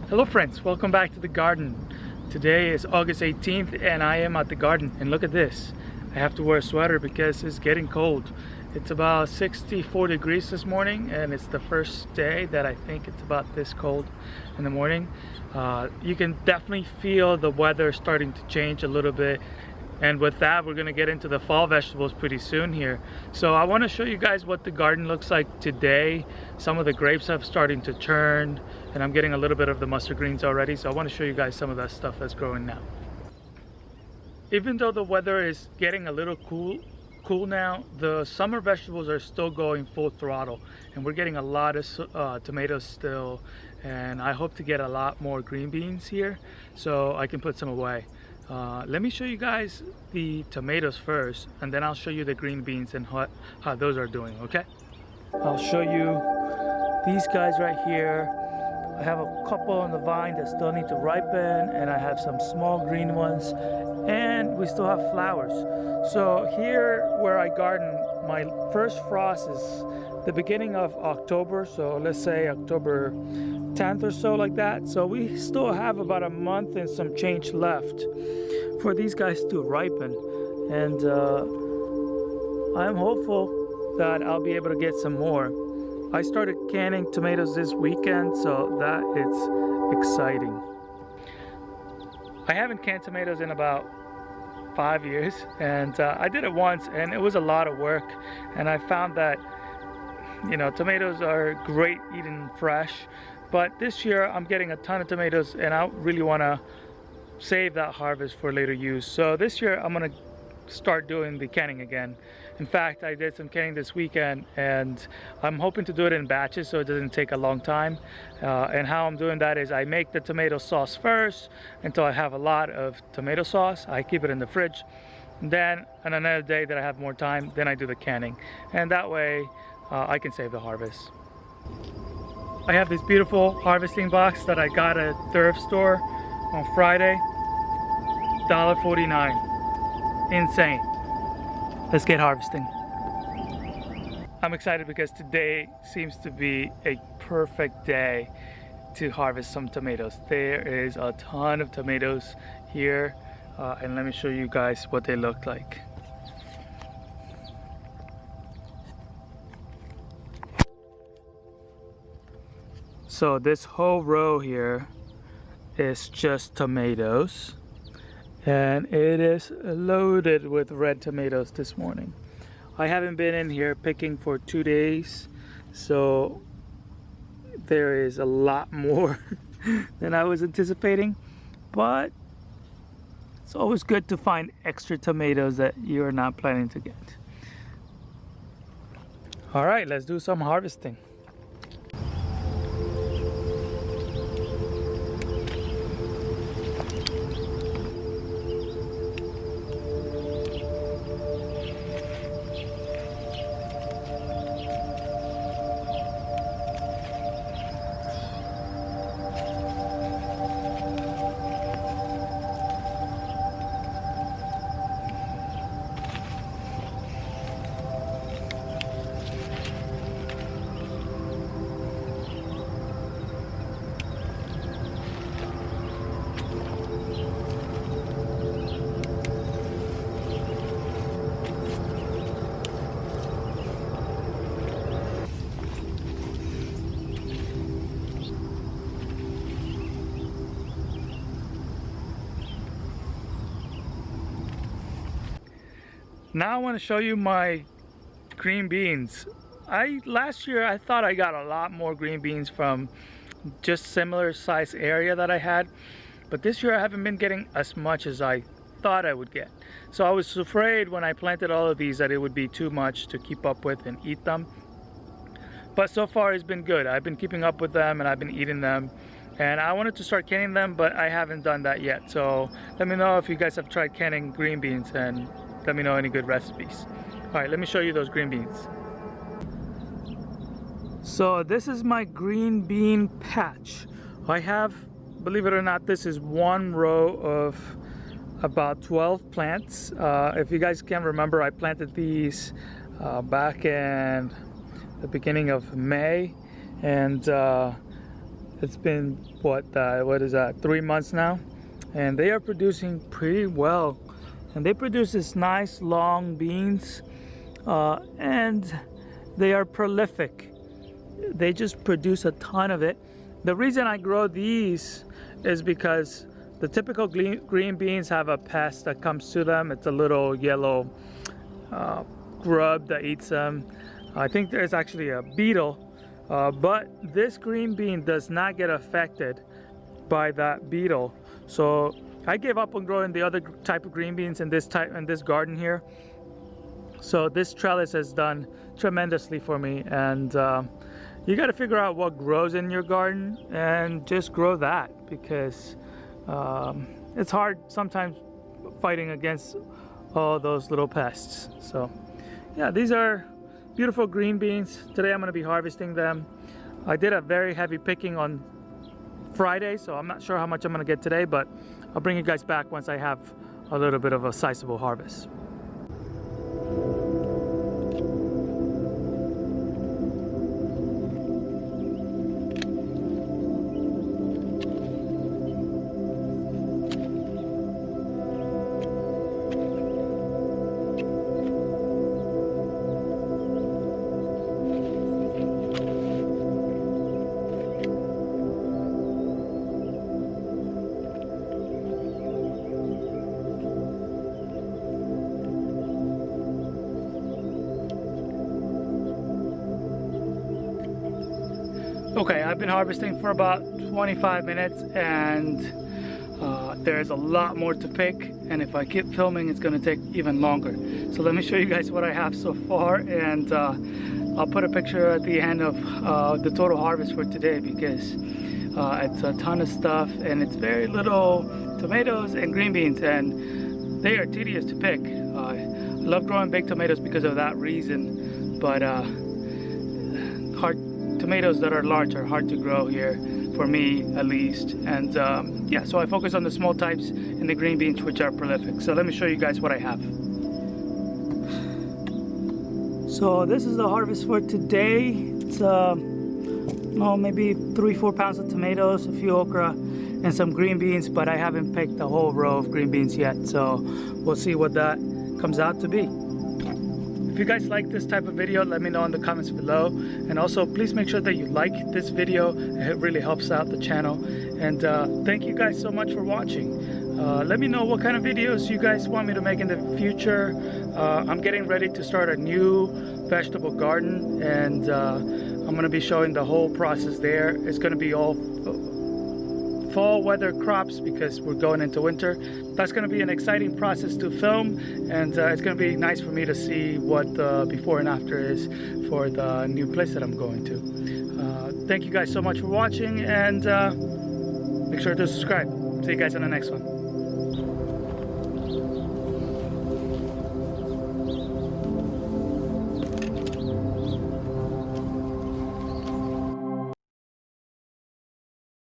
Hello friends, welcome back to the garden. Today is August 18th and I am at the garden, and look at this. I have to wear a sweater because it's getting cold. It's about 64 degrees this morning, and it's the first day that I think it's about this cold in the morning. You can definitely feel the weather starting to change a little bit, and with that we're going to get into the fall vegetables pretty soon here. So I want to show you guys what the garden looks like today. Some of the grapes have starting to turn, and I'm getting a little bit of the mustard greens already, so I want to show you guys some of that stuff that's growing now. Even though the weather is getting a little cool now, the summer vegetables are still going full throttle, and we're getting a lot of tomatoes still, and I hope to get a lot more green beans here so I can put some away. Let me show you guys the tomatoes first, and then I'll show you the green beans and how those are doing, okay? I'll show you these guys right here. I have a couple on the vine that still need to ripen, and I have some small green ones, and we still have flowers. So here where I garden, my first frost is the beginning of October, so let's say October 10th or so, like that. So we still have about a month and some change left for these guys to ripen, and I'm hopeful that I'll be able to get some more. I started canning tomatoes this weekend, so that is exciting. I haven't canned tomatoes in about 5 years, and I did it once, and it was a lot of work, and I found that, you know, tomatoes are great eating fresh, but this year I'm getting a ton of tomatoes and I really want to save that harvest for later use. So this year I'm going to start doing the canning again. In fact, I did some canning this weekend, and I'm hoping to do it in batches so it doesn't take a long time. And how I'm doing that is I make the tomato sauce first until I have a lot of tomato sauce. I keep it in the fridge. Then on another day that I have more time, then I do the canning, and that way I can save the harvest. I have this beautiful harvesting box that I got at a thrift store on Friday. $1.49. Insane. Let's get harvesting. I'm excited because today seems to be a perfect day to harvest some tomatoes. There is a ton of tomatoes here, and let me show you guys what they look like. So this whole row here is just tomatoes, and it is loaded with red tomatoes this morning. I haven't been in here picking for 2 days, so there is a lot more than I was anticipating, but it's always good to find extra tomatoes that you're not planning to get. All right, let's do some harvesting. Now I want to show you my green beans. Last year I thought I got a lot more green beans from just similar size area that I had, but this year I haven't been getting as much as I thought I would get. So I was afraid when I planted all of these that it would be too much to keep up with and eat them. But so far it's been good. I've been keeping up with them and I've been eating them. And I wanted to start canning them, but I haven't done that yet. So let me know if you guys have tried canning green beans and let me know any good recipes. All right, let me show you those green beans. So this is my green bean patch. I have, believe it or not, this is one row of about 12 plants. If you guys can remember, I planted these back in the beginning of May, and it's been what is that, 3 months now, and they are producing pretty well, and they produce this nice long beans, and they are prolific. They just produce a ton of it. The reason I grow these is because the typical green beans have a pest that comes to them. It's a little yellow grub that eats them. I think there's actually a beetle, but this green bean does not get affected by that beetle. So I gave up on growing the other type of green beans in this garden here. So this trellis has done tremendously for me, and you got to figure out what grows in your garden and just grow that, because it's hard sometimes fighting against all those little pests. So yeah, these are beautiful green beans. Today I'm going to be harvesting them. I did a very heavy picking on Friday, so I'm not sure how much I'm going to get today, but I'll bring you guys back once I have a little bit of a sizable harvest. Okay, I've been harvesting for about 25 minutes, and there's a lot more to pick, and if I keep filming it's going to take even longer. So let me show you guys what I have so far, and I'll put a picture at the end of the total harvest for today, because it's a ton of stuff and it's very little tomatoes and green beans, and they are tedious to pick. I love growing big tomatoes because of that reason, but tomatoes that are large are hard to grow here, for me at least. And yeah, so I focus on the small types and the green beans, which are prolific. So let me show you guys what I have. So this is the harvest for today. It's maybe 3-4 pounds of tomatoes, a few okra, and some green beans, but I haven't picked a whole row of green beans yet, so we'll see what that comes out to be. If you guys like this type of video, let me know in the comments below, and also please make sure that you like this video. It really helps out the channel, and thank you guys so much for watching. Let me know what kind of videos you guys want me to make in the future. I'm getting ready to start a new vegetable garden, and I'm going to be showing the whole process there. It's going to be all fall weather crops because we're going into winter. That's going to be an exciting process to film, and it's going to be nice for me to see what the before and after is for the new place that I'm going to. Thank you guys so much for watching, and make sure to subscribe. See you guys in the next one.